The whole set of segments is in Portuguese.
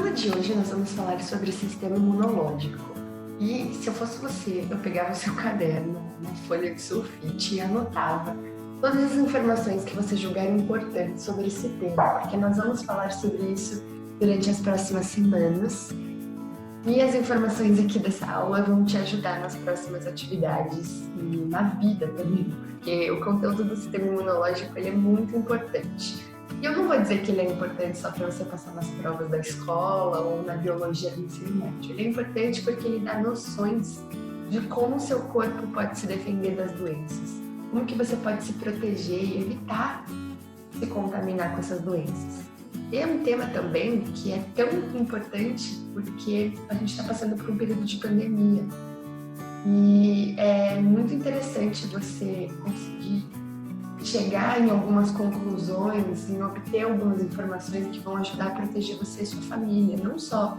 aula de hoje nós vamos falar sobre o sistema imunológico. E se eu fosse você, eu pegava o seu caderno, uma folha de sulfite e anotava todas as informações que você julgar importantes sobre esse tema, porque nós vamos falar sobre isso durante as próximas semanas. E as informações aqui dessa aula vão te ajudar nas próximas atividades e na vida também, porque o conteúdo do sistema imunológico ele é muito importante. E eu não vou dizer que ele é importante só para você passar nas provas da escola ou na biologia do ensino médio. Ele é importante porque ele dá noções de como o seu corpo pode se defender das doenças, como que você pode se proteger e evitar se contaminar com essas doenças. E é um tema também que é tão importante porque a gente está passando por um período de pandemia. E é muito interessante você conseguir chegar em algumas conclusões, em obter algumas informações que vão ajudar a proteger você e sua família, não só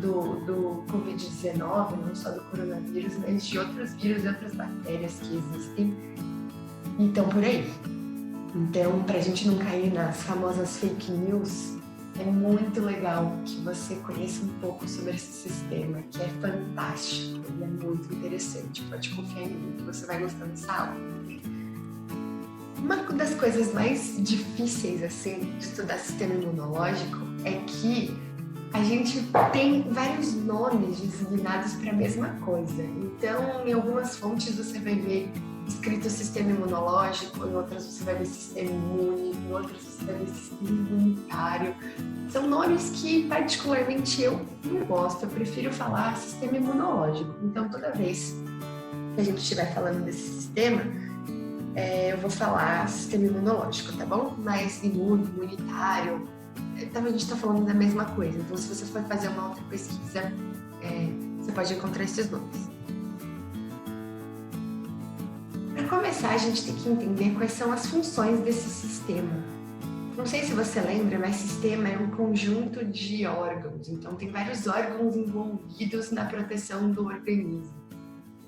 do Covid-19, não só do coronavírus, mas de outros vírus e outras bactérias que existem e estão por aí. Então, para a gente não cair nas famosas fake news, é muito legal que você conheça um pouco sobre esse sistema, que é fantástico, ele é muito interessante. Pode confiar em mim que você vai gostar dessa aula. Uma das coisas mais difíceis, assim, de estudar sistema imunológico é que a gente tem vários nomes designados para a mesma coisa. Então, em algumas fontes você vai ver escrito sistema imunológico, em outras você vai ver sistema imune, em outras você vai ver sistema imunitário. São nomes que, particularmente, eu não gosto, eu prefiro falar sistema imunológico. Então, toda vez que a gente estiver falando desse sistema, eu vou falar sistema imunológico, tá bom? Mas imune, imunitário, também a gente está falando da mesma coisa. Então, se você for fazer uma outra pesquisa, você pode encontrar esses nomes. Para começar, a gente tem que entender quais são as funções desse sistema. Não sei se você lembra, mas sistema é um conjunto de órgãos. Então, tem vários órgãos envolvidos na proteção do organismo.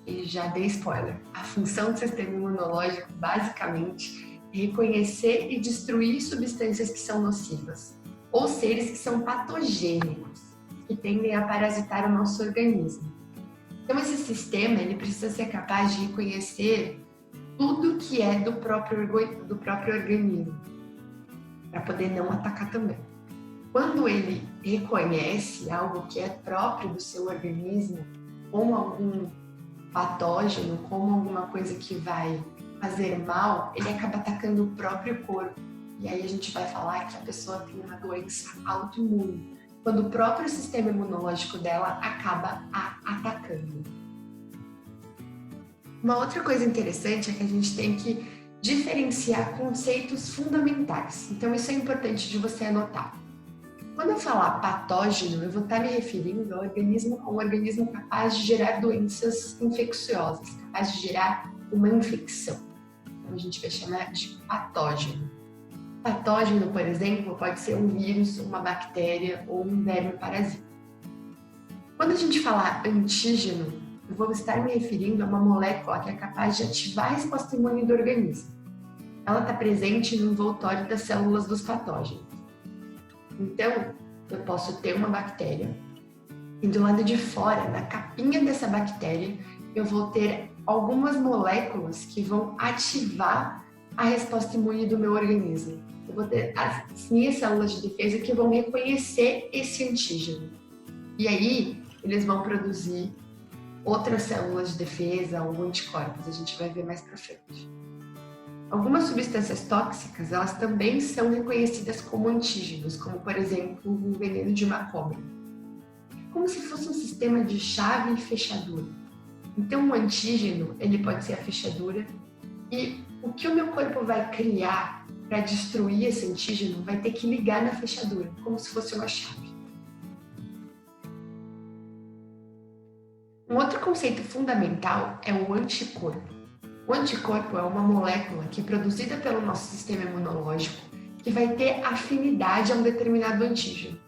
E já dei spoiler. A função do sistema imunológico, basicamente, é reconhecer e destruir substâncias que são nocivas, ou seres que são patogênicos, que tendem a parasitar o nosso organismo. Então, esse sistema ele precisa ser capaz de reconhecer tudo que é do próprio organismo, para poder não atacar também. Quando ele reconhece algo que é próprio do seu organismo, como algum patógeno, como alguma coisa que vai fazer mal, ele acaba atacando o próprio corpo. E aí a gente vai falar que a pessoa tem uma doença autoimune, quando o próprio sistema imunológico dela acaba a atacando. Uma outra coisa interessante é que a gente tem que diferenciar conceitos fundamentais. Então, isso é importante de você anotar. Quando eu falar patógeno, eu vou estar me referindo a um organismo capaz de gerar doenças infecciosas, capaz de gerar uma infecção. Então, a gente vai chamar de patógeno. Patógeno, por exemplo, pode ser um vírus, uma bactéria ou um verme parasita. Quando a gente falar antígeno, eu vou estar me referindo a uma molécula que é capaz de ativar a resposta imune do organismo. Ela está presente no envoltório das células dos patógenos. Então, eu posso ter uma bactéria e do lado de fora, na capinha dessa bactéria, eu vou ter algumas moléculas que vão ativar a resposta imune do meu organismo. Eu vou ter as minhas células de defesa que vão reconhecer esse antígeno. E aí, eles vão produzir outras células de defesa ou anticorpos, a gente vai ver mais pra frente. Algumas substâncias tóxicas, elas também são reconhecidas como antígenos, como por exemplo, o veneno de uma cobra. Como se fosse um sistema de chave e fechadura. Então, o antígeno, ele pode ser a fechadura e o que o meu corpo vai criar para destruir esse antígeno vai ter que ligar na fechadura, como se fosse uma chave. Um outro conceito fundamental é o anticorpo. O anticorpo é uma molécula que é produzida pelo nosso sistema imunológico que vai ter afinidade a um determinado antígeno.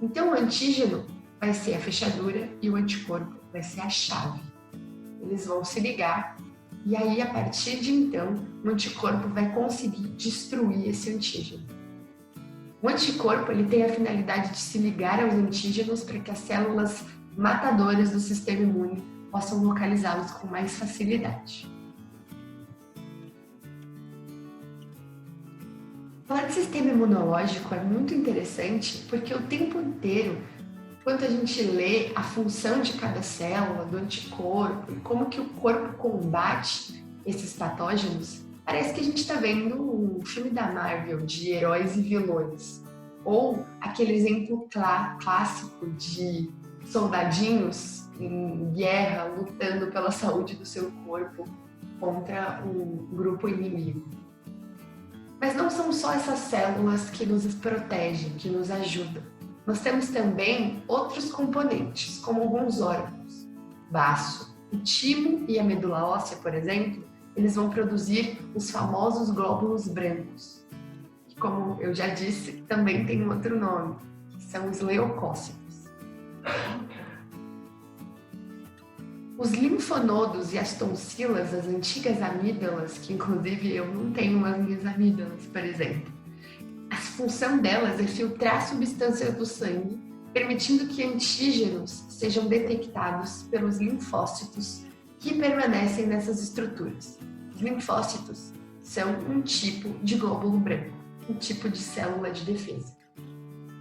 Então, o antígeno vai ser a fechadura e o anticorpo vai ser a chave. Eles vão se ligar e aí, a partir de então, o anticorpo vai conseguir destruir esse antígeno. O anticorpo ele tem a finalidade de se ligar aos antígenos para que as células matadoras do sistema imune possam localizá-los com mais facilidade. Falar de sistema imunológico é muito interessante porque o tempo inteiro, quando a gente lê a função de cada célula, do anticorpo e como que o corpo combate esses patógenos, parece que a gente está vendo um filme da Marvel de heróis e vilões. Ou aquele exemplo clássico de soldadinhos em guerra lutando pela saúde do seu corpo contra um grupo inimigo. Mas não são só essas células que nos protegem, que nos ajudam. Nós temos também outros componentes, como alguns órgãos. Baço, o timo e a medula óssea, por exemplo, eles vão produzir os famosos glóbulos brancos, que, como eu já disse, também tem um outro nome, que são os leucócitos. Os linfonodos e as tonsilas, as antigas amígdalas, que inclusive eu não tenho nas minhas amígdalas, por exemplo, a função delas é filtrar substâncias do sangue, permitindo que antígenos sejam detectados pelos linfócitos que permanecem nessas estruturas. Os linfócitos são um tipo de glóbulo branco, um tipo de célula de defesa.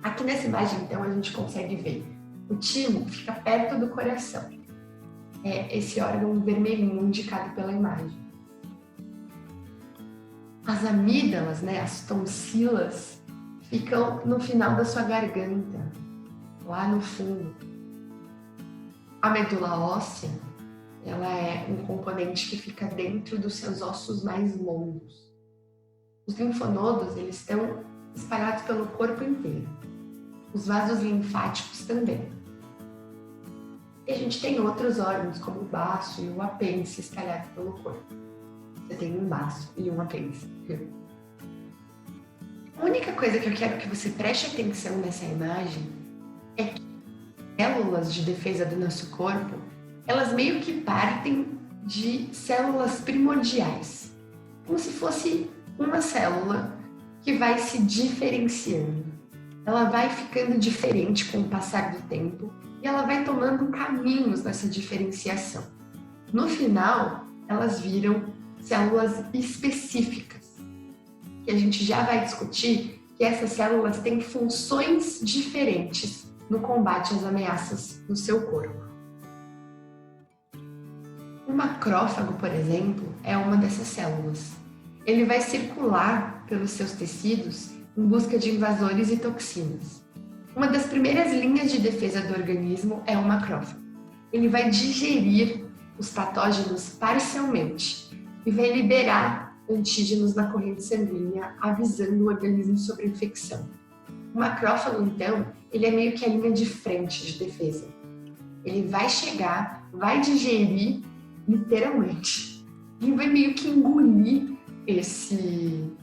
Aqui nessa imagem, então, a gente consegue ver o timo fica perto do coração. É esse órgão vermelhinho indicado pela imagem. As amígdalas, as tonsilas, ficam no final da sua garganta, lá no fundo. A medula óssea, ela é um componente que fica dentro dos seus ossos mais longos. Os linfonodos, eles estão espalhados pelo corpo inteiro. Os vasos linfáticos também. E a gente tem outros órgãos, como o baço e o apêndice espalhados pelo corpo. Você tem um baço e um apêndice. A única coisa que eu quero que você preste atenção nessa imagem é que células de defesa do nosso corpo, elas meio que partem de células primordiais, como se fosse uma célula que vai se diferenciando. Ela vai ficando diferente com o passar do tempo e ela vai tomando caminhos nessa diferenciação. No final, elas viram células específicas, que a gente já vai discutir que essas células têm funções diferentes no combate às ameaças no seu corpo. O macrófago, por exemplo, é uma dessas células. Ele vai circular pelos seus tecidos em busca de invasores e toxinas. Uma das primeiras linhas de defesa do organismo é o macrófago. Ele vai digerir os patógenos parcialmente e vai liberar antígenos na corrente sanguínea, avisando o organismo sobre a infecção. O macrófago, então, ele é meio que a linha de frente de defesa. Ele vai chegar, vai digerir, literalmente, e vai meio que engolir esse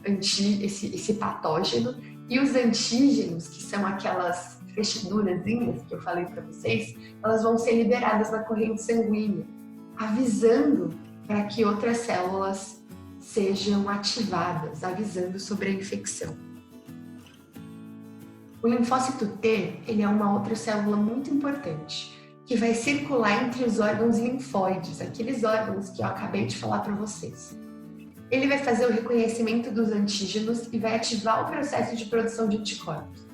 patógeno, e os antígenos, que são aquelas fechadurazinhas que eu falei para vocês, elas vão ser liberadas na corrente sanguínea, avisando para que outras células sejam ativadas, avisando sobre a infecção. O linfócito T, ele é uma outra célula muito importante, que vai circular entre os órgãos linfóides, aqueles órgãos que eu acabei de falar para vocês. Ele vai fazer o reconhecimento dos antígenos e vai ativar o processo de produção de anticorpos.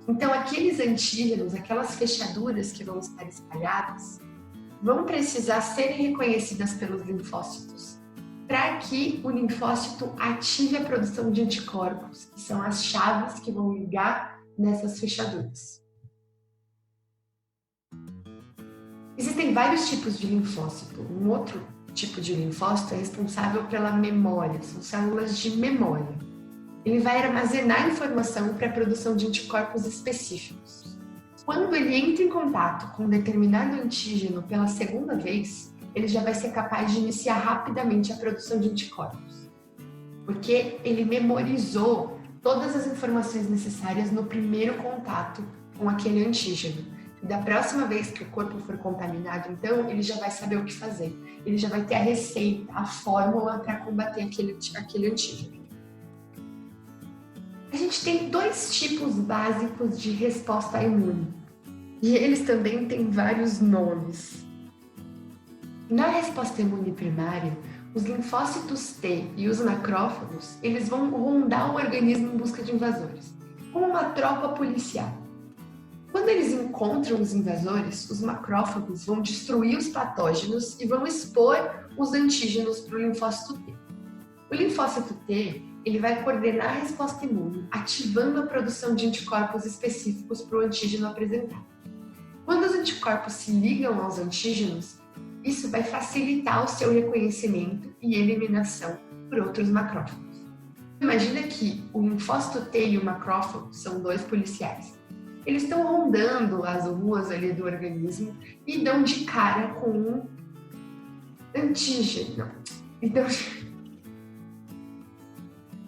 Então, aqueles antígenos, aquelas fechaduras que vão estar espalhadas, vão precisar serem reconhecidas pelos linfócitos para que o linfócito ative a produção de anticorpos, que são as chaves que vão ligar nessas fechaduras. Existem vários tipos de linfócito. Um outro tipo de linfócito é responsável pela memória, são células de memória. Ele vai armazenar informação para a produção de anticorpos específicos. Quando ele entra em contato com um determinado antígeno pela segunda vez, ele já vai ser capaz de iniciar rapidamente a produção de anticorpos, porque ele memorizou todas as informações necessárias no primeiro contato com aquele antígeno. E da próxima vez que o corpo for contaminado, então, ele já vai saber o que fazer. Ele já vai ter a receita, a fórmula para combater aquele antígeno. A gente gente tem 2 tipos básicos de resposta imune. E eles também têm vários nomes. Na resposta imune primária, os linfócitos T e os macrófagos, eles vão rondar o organismo em busca de invasores, como uma tropa policial. Quando eles encontram os invasores, os macrófagos vão destruir os patógenos e vão expor os antígenos para o linfócito T. O linfócito T, ele vai coordenar a resposta imune, ativando a produção de anticorpos específicos para o antígeno apresentado. Quando os anticorpos se ligam aos antígenos, isso vai facilitar o seu reconhecimento e eliminação por outros macrófagos. Imagina que o linfócito T e o macrófago são 2 policiais. Eles estão rondando as ruas ali do organismo e dão de cara com um antígeno. Então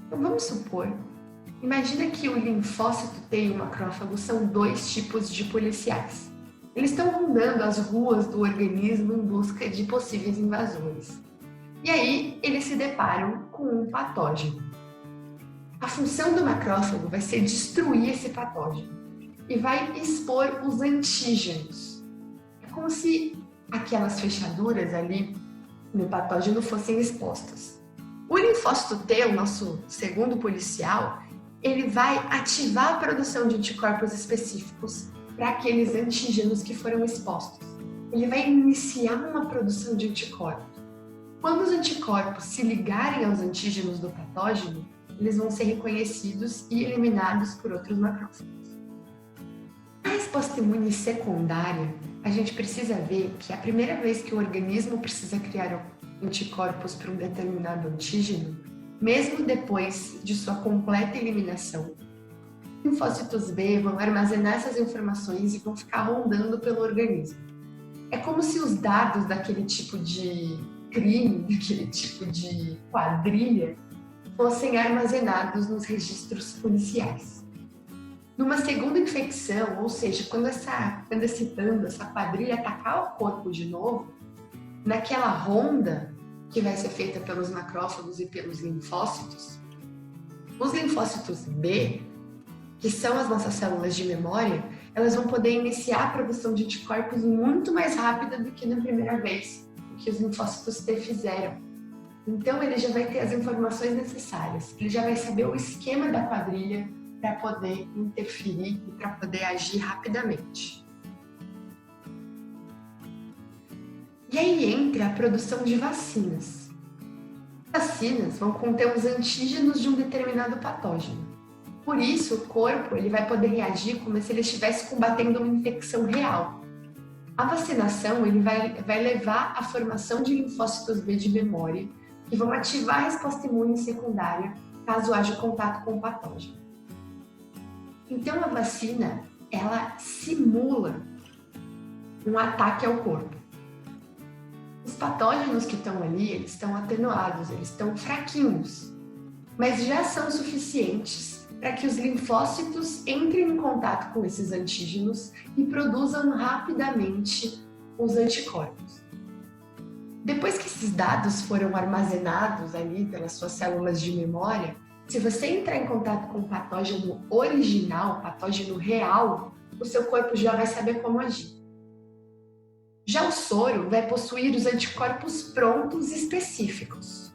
vamos supor, imagina que o linfócito T e o macrófago são 2 tipos de policiais. Eles estão rondando as ruas do organismo em busca de possíveis invasores. E aí, eles se deparam com um patógeno. A função do macrófago vai ser destruir esse patógeno e vai expor os antígenos. É como se aquelas fechaduras ali no patógeno fossem expostas. O linfócito T, o nosso segundo policial, ele vai ativar a produção de anticorpos específicos para aqueles antígenos que foram expostos. Ele vai iniciar uma produção de anticorpos. Quando os anticorpos se ligarem aos antígenos do patógeno, eles vão ser reconhecidos e eliminados por outros macrófagos. Na resposta imune secundária, a gente precisa ver que a primeira vez que o organismo precisa criar anticorpos para um determinado antígeno, mesmo depois de sua completa eliminação, linfócitos B vão armazenar essas informações e vão ficar rondando pelo organismo. É como se os dados daquele tipo de crime, daquele tipo de quadrilha, fossem armazenados nos registros policiais. Numa segunda infecção, ou seja, quando esse bando, essa quadrilha atacar o corpo de novo, naquela ronda que vai ser feita pelos macrófagos e pelos linfócitos, os linfócitos B, que são as nossas células de memória, elas vão poder iniciar a produção de anticorpos muito mais rápida do que na primeira vez, o que os linfócitos T fizeram. Então ele já vai ter as informações necessárias, ele já vai saber o esquema da quadrilha para poder interferir e para poder agir rapidamente. E aí entra a produção de vacinas. As vacinas vão conter os antígenos de um determinado patógeno. Por isso, o corpo ele vai poder reagir como se ele estivesse combatendo uma infecção real. A vacinação ele vai levar à formação de linfócitos B de memória, que vão ativar a resposta imune secundária caso haja contato com o patógeno. Então, a vacina, ela simula um ataque ao corpo. Os patógenos que estão ali, eles estão atenuados, eles estão fraquinhos, mas já são suficientes para que os linfócitos entrem em contato com esses antígenos e produzam rapidamente os anticorpos. Depois que esses dados foram armazenados ali pelas suas células de memória, se você entrar em contato com o patógeno original, o patógeno real, o seu corpo já vai saber como agir. Já o soro vai possuir os anticorpos prontos específicos.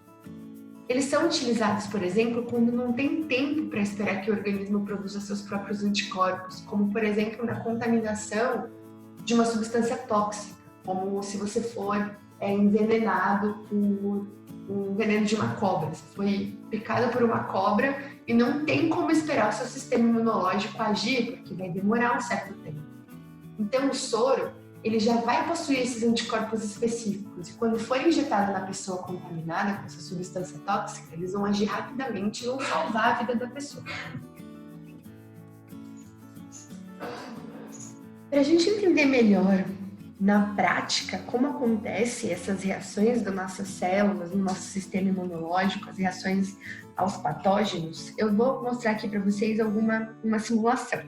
Eles são utilizados, por exemplo, quando não tem tempo para esperar que o organismo produza seus próprios anticorpos, como, por exemplo, na contaminação de uma substância tóxica, como se você for envenenado por um veneno de uma cobra. Você foi picado por uma cobra e não tem como esperar o seu sistema imunológico agir, porque vai demorar um certo tempo. Então, o soro ele já vai possuir esses anticorpos específicos e quando for injetado na pessoa contaminada com essa substância tóxica, eles vão agir rapidamente e vão salvar a vida da pessoa. Para a gente entender melhor na prática como acontecem essas reações das nossas células, no nosso sistema imunológico, as reações aos patógenos, eu vou mostrar aqui para vocês uma simulação.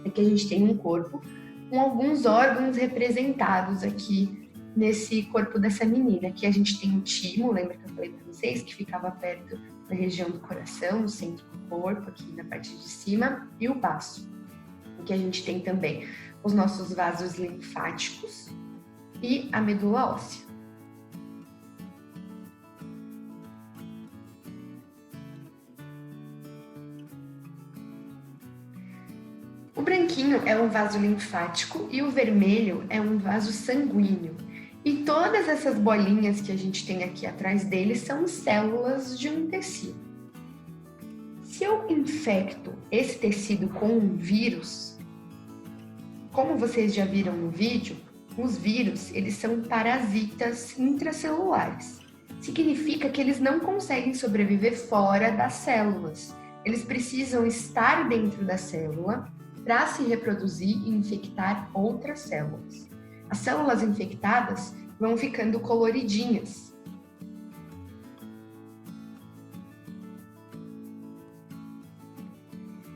Aqui a gente tem um corpo com alguns órgãos representados aqui nesse corpo dessa menina. Aqui a gente tem um timo, lembra que eu falei para vocês, que ficava perto na região do coração, no centro do corpo, aqui na parte de cima, e o baço. Aqui a gente tem também os nossos vasos linfáticos e a medula óssea. O branquinho é um vaso linfático e o vermelho é um vaso sanguíneo. E todas essas bolinhas que a gente tem aqui atrás dele são células de um tecido. Se eu infecto esse tecido com um vírus, como vocês já viram no vídeo, os vírus, eles são parasitas intracelulares. Significa que eles não conseguem sobreviver fora das células. Eles precisam estar dentro da célula para se reproduzir e infectar outras células. As células infectadas vão ficando coloridinhas.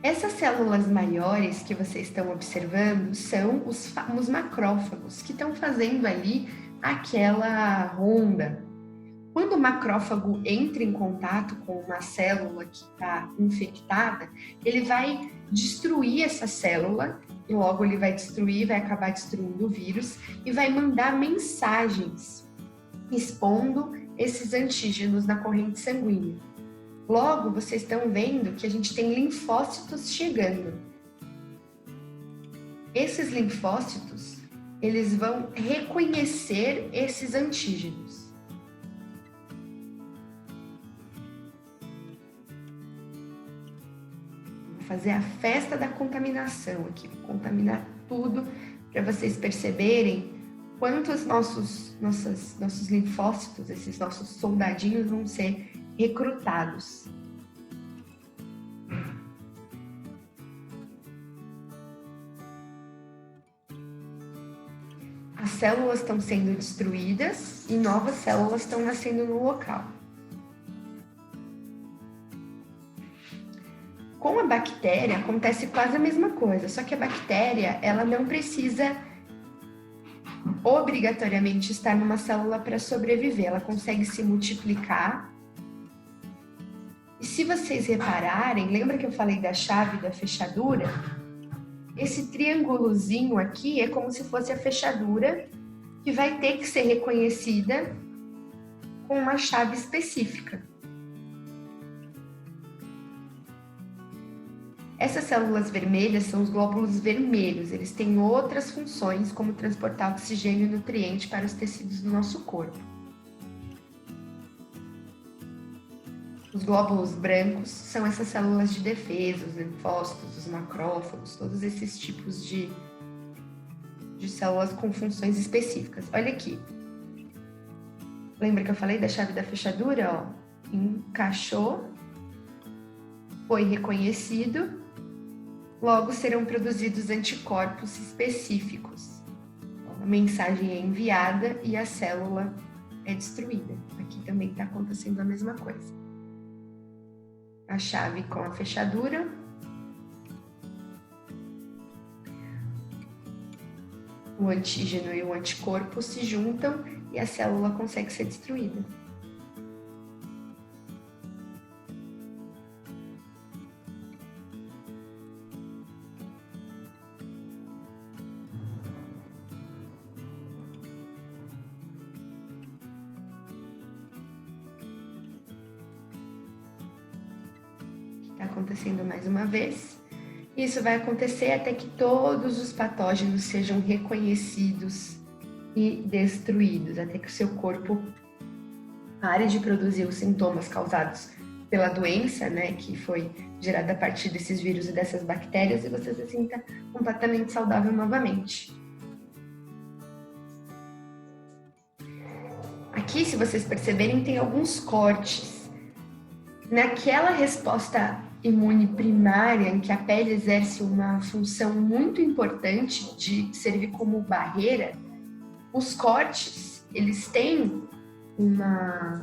Essas células maiores que vocês estão observando são os macrófagos, que estão fazendo ali aquela ronda. Quando o macrófago entra em contato com uma célula que está infectada, ele vai destruir essa célula, e logo ele vai destruir, vai acabar destruindo o vírus e vai mandar mensagens expondo esses antígenos na corrente sanguínea. Logo, vocês estão vendo que a gente tem linfócitos chegando. Esses linfócitos, eles vão reconhecer esses antígenos. Fazer a festa da contaminação aqui, vou contaminar tudo para vocês perceberem quantos nossos linfócitos, esses nossos soldadinhos vão ser recrutados. As células estão sendo destruídas e novas células estão nascendo no local. Com a bactéria acontece quase a mesma coisa, só que a bactéria ela não precisa obrigatoriamente estar numa célula para sobreviver, ela consegue se multiplicar. E se vocês repararem, lembra que eu falei da chave da fechadura? Esse triângulozinho aqui é como se fosse a fechadura que vai ter que ser reconhecida com uma chave específica. Essas células vermelhas são os glóbulos vermelhos, eles têm outras funções, como transportar oxigênio e nutriente para os tecidos do nosso corpo. Os glóbulos brancos são essas células de defesa, os linfócitos, os macrófagos, todos esses tipos de células com funções específicas. Olha aqui. Lembra que eu falei da chave da fechadura? Ó, encaixou, foi reconhecido. Logo serão produzidos anticorpos específicos. A mensagem é enviada e a célula é destruída. Aqui também está acontecendo a mesma coisa. A chave com a fechadura. O antígeno e o anticorpo se juntam e a célula consegue ser destruída. Acontecendo mais uma vez. Isso vai acontecer até que todos os patógenos sejam reconhecidos e destruídos, até que o seu corpo pare de produzir os sintomas causados pela doença, né, que foi gerada a partir desses vírus e dessas bactérias, e você se sinta completamente saudável novamente. Aqui, se vocês perceberem, tem alguns cortes. Naquela resposta imune primária, em que a pele exerce uma função muito importante de servir como barreira, os cortes, eles têm uma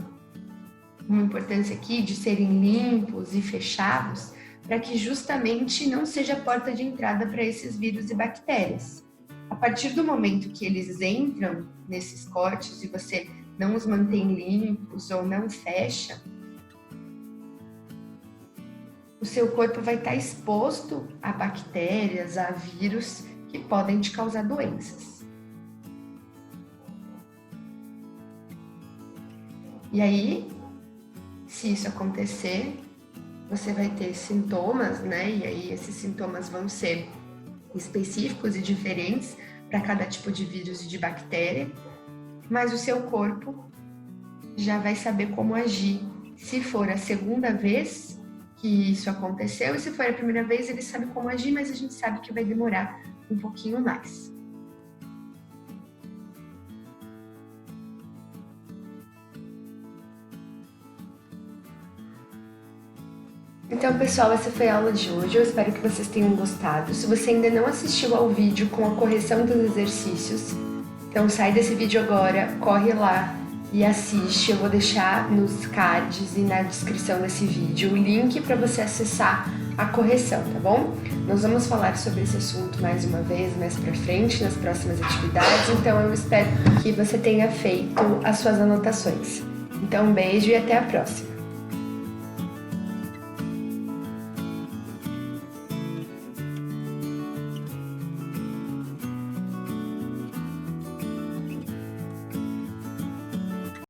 importância aqui de serem limpos e fechados, para que justamente não seja a porta de entrada para esses vírus e bactérias. A partir do momento que eles entram nesses cortes e você não os mantém limpos ou não fecha, o seu corpo vai estar exposto a bactérias, a vírus que podem te causar doenças. E aí, se isso acontecer, você vai ter sintomas, né? E aí esses sintomas vão ser específicos e diferentes para cada tipo de vírus e de bactéria, mas o seu corpo já vai saber como agir. Se for a segunda vez que isso aconteceu, e se for a primeira vez, ele sabe como agir, mas a gente sabe que vai demorar um pouquinho mais. Então, pessoal, essa foi a aula de hoje. Eu espero que vocês tenham gostado. Se você ainda não assistiu ao vídeo com a correção dos exercícios, então sai desse vídeo agora, corre lá e assiste. Eu vou deixar nos cards e na descrição desse vídeo o link para você acessar a correção, tá bom? Nós vamos falar sobre esse assunto mais uma vez, mais pra frente, nas próximas atividades, então eu espero que você tenha feito as suas anotações. Então, um beijo e até a próxima!